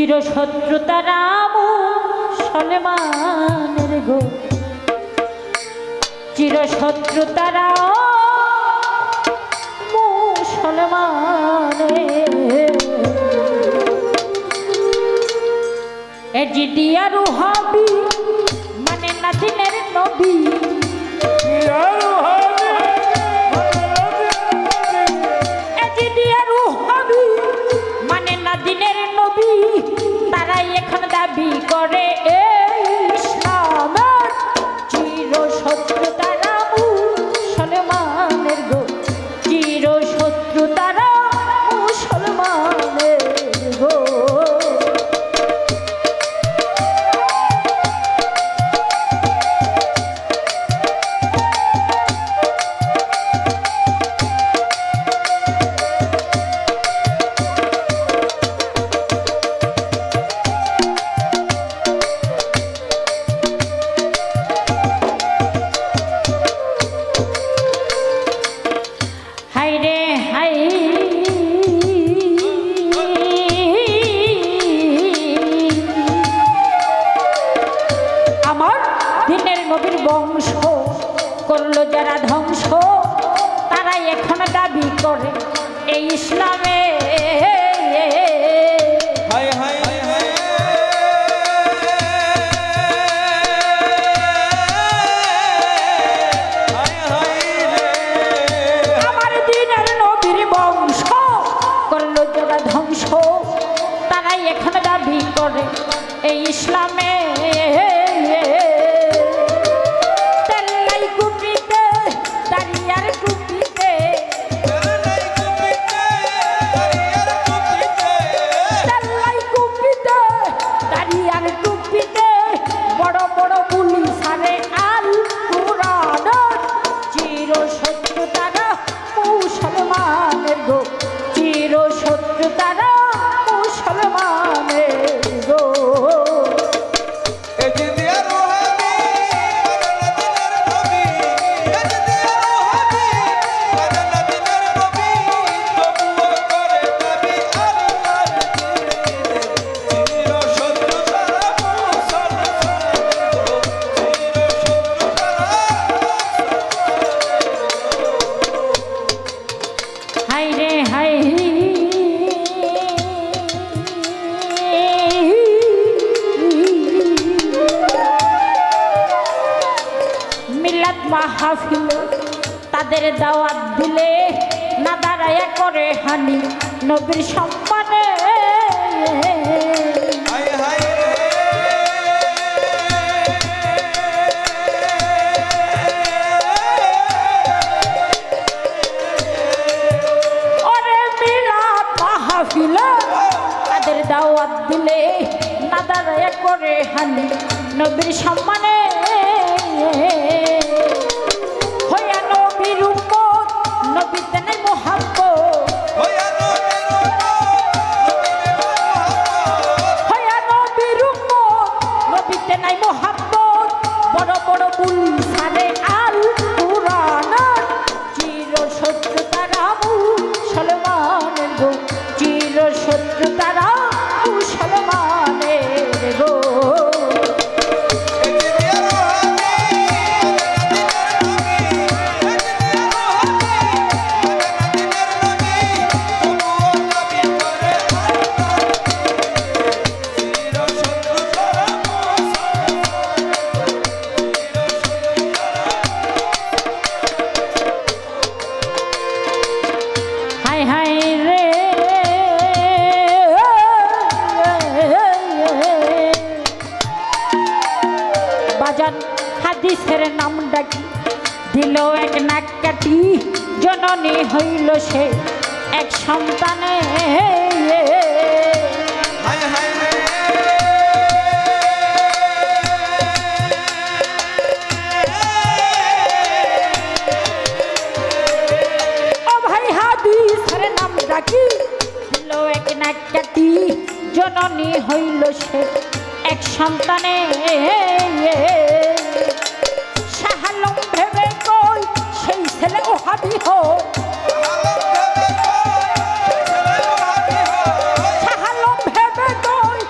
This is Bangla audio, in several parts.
চিরশত্রু তারা মুসলমানের গো, চিরশত্রু তারা মুসলমানের। এজিডিয়ার হাবি মানে না দিনের নবী, এজিডিয়ার হাবি মানে না দিনের নবী, তারাই এখন দাবি করে ইসলামের চিরশত্রু তারা মুসলমানের গো, চিরশত্রু তারা মুসলমানের গো। বংশ করলো যারা ধ্বংস, তারাই এখন দাবি করে এই ইসলামে। আমার দিনের নবীর বংশ করলো যারা ধ্বংস, তারাই এখন দাবি করে এই ইসলামে। মাহফিল তাদের দাওয়াত দিলে না দাঁড়ায়া করে হানি নবীর সম্মানে। ওরে মিলাদ মাহফিল তাদের দাওয়াত দিলে না দাঁড়ায়া করে হানি নবীর সম্মানে। হাদিসের নাম ডাকি দিল এক নাক কাটি, জননী হইল সে এক সন্তানে। ও ভাই হাদিসের নাম ডাকি দিল এক নাক কাটি, জননী হইল সে এক সন্তানে। শাহালম ভেবে কই সেই ছেলে ওহাবি হোক, শাহালম ভেবে কই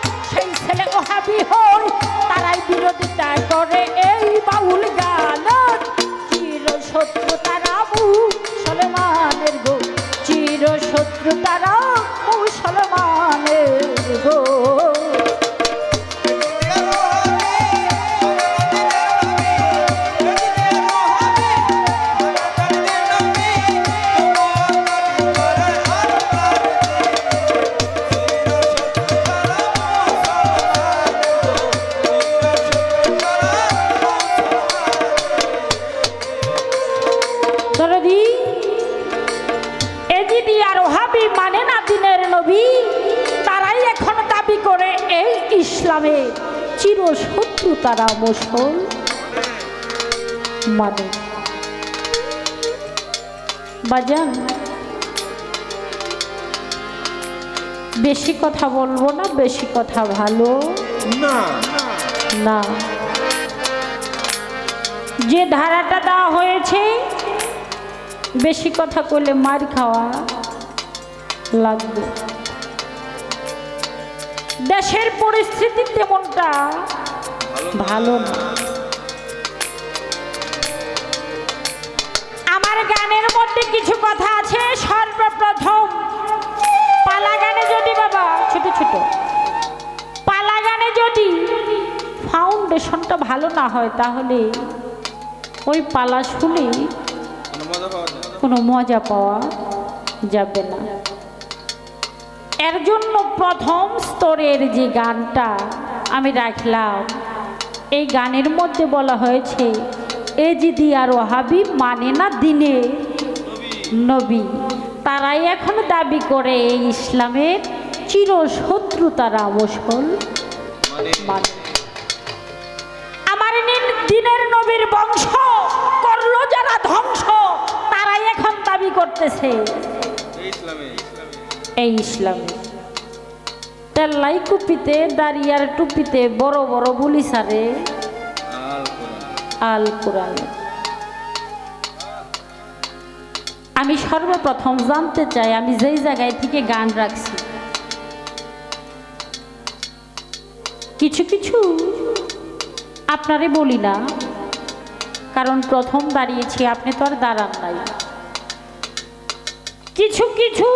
চিরশত্রু তারা মুসলমানের গো। মানে না দিনের নবী, তারাই এখন দাবি করে এই ইসলামে চিরশত্রু তারা মুসলমান। মানে বাজান, বেশি কথা বলবো না, বেশি কথা ভালো না না। যে ধারাটা দেওয়া হয়েছে, বেশি কথা করলে মার খাওয়া লাগবে। দেশের পরিস্থিতি তেমনটা ভালো না। আমার গানের মধ্যে কিছু কথা আছে। সর্বপ্রথম পালা গানে যদি বাবা ছোট ছোট পালা গানে যদি ফাউন্ডেশনটা ভালো না হয়, তাহলে ওই পালা শুনে কোনো মজা পাওয়া যাবে না। এর জন্য প্রথম স্তরের যে গানটা আমি রাখলাম, এই গানের মধ্যে বলা হয়েছে এজিদি আর ওহাবি মানে না দিনে নবী, তারাই এখন দাবি করে এই ইসলামের চিরশত্রু তারা মুসলমান। আমার দিনের নবীর বংশ করলো যারা ধ্বংস, তারাই এখন দাবি করতেছে এই ইসলামে। তেল্লাই কুপিতে দাঁড়িয়ার টুপিতে বড় বড় বুলি সারে আল কোরআন। আমি সর্বপ্রথম জানতে চাই, আমি যেই জায়গায় থেকে গান রাখছি, কিছু কিছু আপনারে বলি না, কারণ প্রথম দাঁড়িয়েছি, আপনি তো আর দাঁড়ান নাই। কিছু কিছু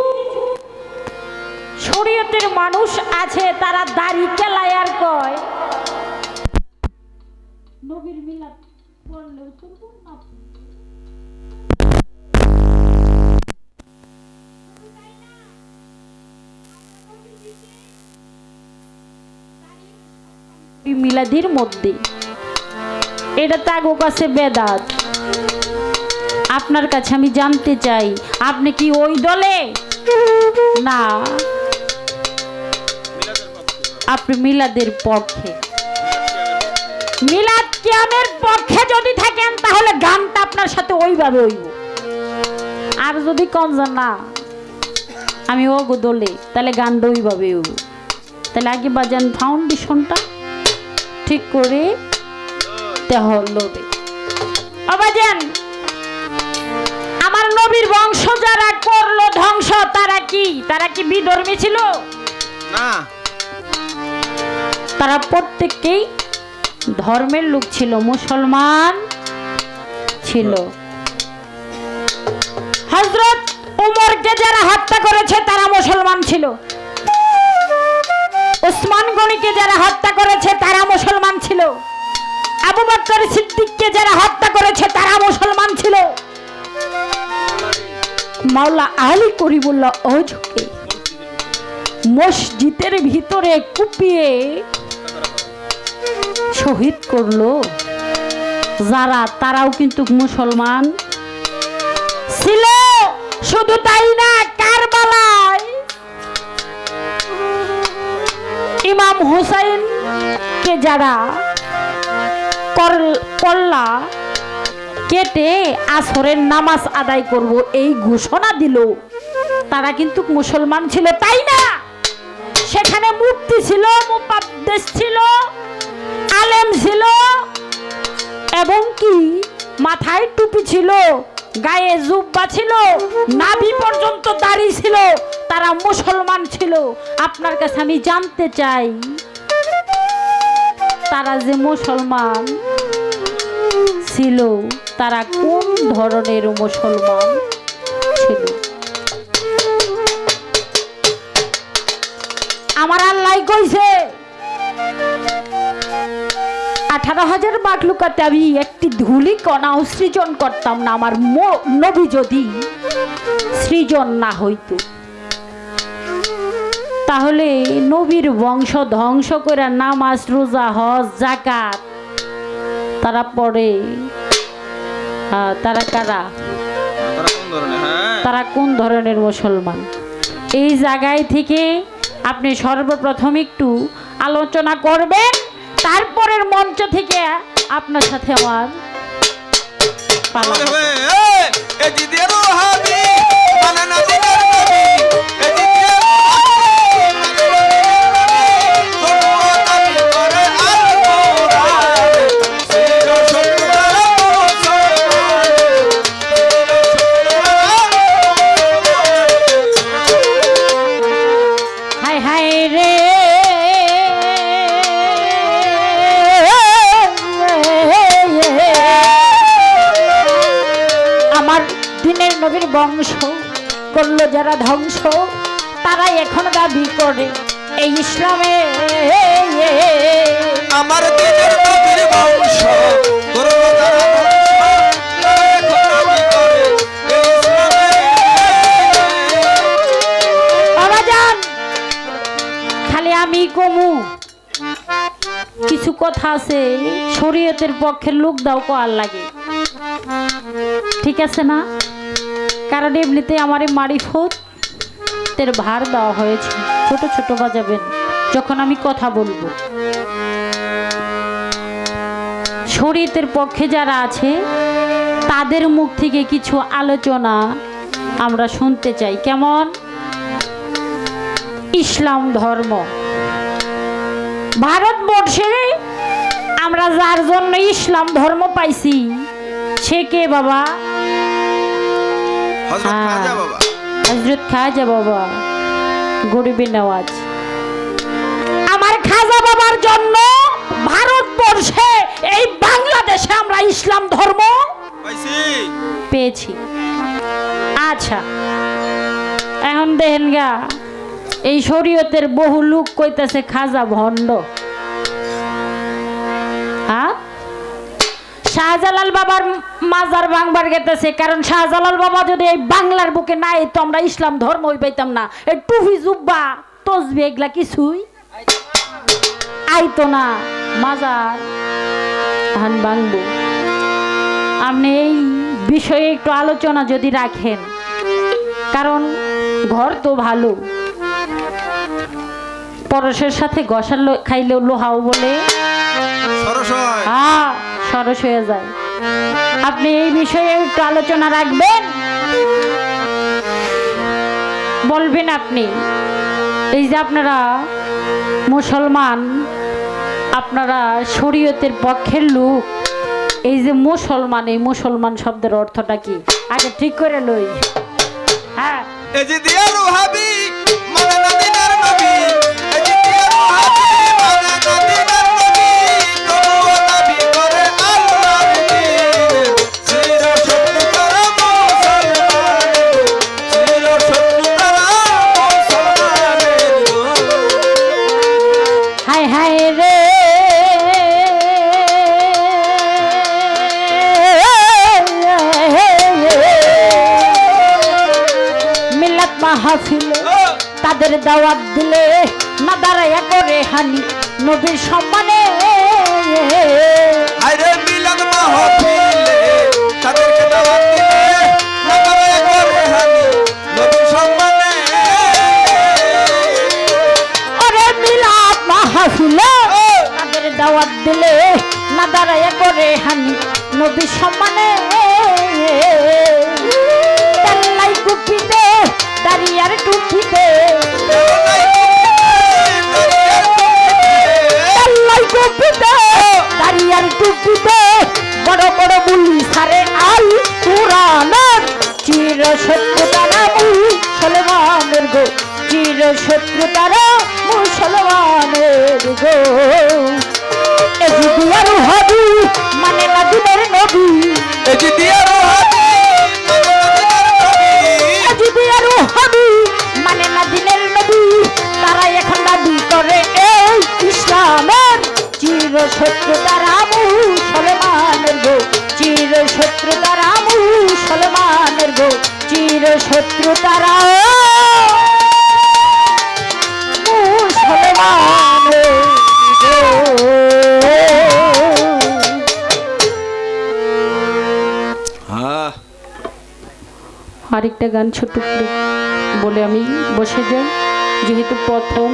শরীয়তের মানুষ আছে, তারা দাড়ি কেলায় আর কয় নবীর মিলাদ পড়লেও চলবে না। মিলাদির মধ্যে এটা তাগো কাছে বেদাত। আপনার কাছে আমি জানতে চাই, আপনি কি ওই দলে না আপনি মিলাদের পক্ষে? মিলাদ কিয়ামের পক্ষে যদি থাকেন, তাহলে গানটা আপনার সাথে ওইভাবে হইব। আর যদি কম না আমি ও দলে, তাহলে গানটা ওইভাবে হইব। তাহলে আগে বাজান ফাউন্ডেশনটা ঠিক করে তাহলে বাজান। আমার নবীর বংশ যারা করলো ধ্বংস, তারা কি বিধর্মী ছিল না? তারা প্রত্যেককেই ধর্মের লোক ছিল, মুসলমান ছিল। হযরত উমরকে যারা হত্যা করেছে তারা মুসলমান ছিল। ওসমান গনিকে যারা হত্যা করেছে তারা মুসলমান ছিল। আবু বকর সিদ্দিককে যারা হত্যা করেছে তারা মুসলমান ছিল। মাওলা আলী করিমুল্লাহ ওজকে মসজিদের ভিতরে কুপিয়ে শহীদ করলো যারা, তারাও কিন্তু মুসলমান ছিল। শুধু তাই না, কারবালায় ইমাম হুসাইনকে যারা কল্লা কেটে আসরের নামাজ আদায় করব এই ঘোষণা দিল, তারা কিন্তু মুসলমান ছিল, তাই না? সেখানে মুফতি ছিল, মুফাদ্দিস ছিল, আলেম ছিল, এবং কি মাথায় টুপি ছিল, গায়ে জুব্বা ছিল, নাভি পর্যন্ত দাড়ি ছিল, তারা মুসলমান ছিল। আপনার কাছে আমি জানতে চাই, তারা যে মুসলমান ছিল, তারা কোন ধরনের মুসলমান ছিল? আমার আল্লাহ কইছে 18,000 মাখলুকাতে আমি একটি ধূলি কণাও সৃজন করতাম না আমার নবী যদি সৃজন না হইতো। তাহলে নবীর বংশ ধ্বংস করে নামাজ রোজা হজ যাকাত তারা পড়ে, তারা কারা? তারা কোন ধরনের মুসলমান? এই জায়গায় থেকে আপনি সর্বপ্রথম একটু আলোচনা করবেন, তারপরের মঞ্চ থেকে আপনার সাথে আমার পালা। নবীর বংশ করলো যারা ধ্বংস, তারাই এখন দাবি করে এই ইসলামে আমার দিনের নবীর বংশ করলো যারা খালি আমি কমু কিছু কথা আছে শরীয়তের পক্ষের লোক দাও কোয়ার লাগে, ঠিক আছে না? কারণ এমনিতে আমার মারিফতের ভার দেওয়া হয়েছে, ছোট ছোট বাজাবেন যখন আমি কথা বলবো। শরীয়তের পক্ষে যারা আছে তাদের মুখ থেকে কিছু আলোচনা আমরা শুনতে চাই। কেমন? ইসলাম ধর্ম ভারতবর্ষে আমরা যার জন্য ইসলাম ধর্ম পাইছি সে কে বাবা? হযরত খাজা বাবা গরিবের নওয়াজ। আমার খাজা বাবার জন্য ভারতবর্ষে এই বাংলাদেশে আমরা ইসলাম ধর্ম পেয়েছি। আচ্ছা, এখন দেখেন গা এই শরীয়তের বহু লোক কইতেছে খাজা ভণ্ড। হ্যাঁ, শাহজালাল বাবার মাজার ভাঙবার গেতেছে, কারণ শাহজালাল বাবা যদি এই বাংলার বুকে নাই তো আমরা ইসলাম ধর্ম পাইতাম না। এই টুপি জুব্বা তসবি এগুলা কিছুই আইতো না, মাজার ধান ভাঙবো। আপনি এই বিষয়ে একটু আলোচনা যদি রাখেন, কারণ ঘর তো ভালো, পরশের সাথে ঘষার খাইলেও লোহাও বলে সরস হয়ে যায়। আপনি এই বিষয়ে একটু আলোচনা রাখবেন, বলবেন আপনি। এই যে আপনারা মুসলমান, আপনারা শরীয়তের পক্ষের লোক, এই যে মুসলমান, এই মুসলমান শব্দের অর্থটা কি আগে ঠিক করে লই। হ্যাঁ, এই যে দিয়ারু হাবি মানে নদীর নবী, এই যে দিয়ারু হাবি মানে নদীর নবী, তবুও দাবি করে আল্লাহর দ্বীন, চির শত্রু তারা মুসলমানের, চির শত্রু তারা মুসলমানের। হায় হায় রে মাহফিলে তাদের দাওয়াত দিলে না দাঁড়াইয়া করে হানি নবীর সম্মানে। আরে মিলাদ মাহফিলে তাদেরকে দাওয়াত দিলে না দাঁড়াইয়া করে হানি নবীর সম্মানে। আরে মিলাদ মাহফিলে তাদের দাওয়াত দিলে না দাঁড়াইয়া করে হানি নবীর সম্মানে। তাল্লাই কুপিতে দাঁড়িয়ার টুপিতে, তাল্লাই কুপিতে দাঁড়িয়ার টুপিতে বড় বড় বুলি সারে আল কুরআনের, চির শত্রু তারা মুসলমানের গো, চির শত্রু তারা মুসলমানের গো। এজিদিয়ারু হাবি মানে না দিনের নবী, এজিদিয়ারু হাবি মানে না দিনের নবী, তারা এখন দাবি চিরশত্রু তারা হ্যাঁ আরেকটা গান ছোট করে বলে আমি বসে যাই, যেহেতু প্রথম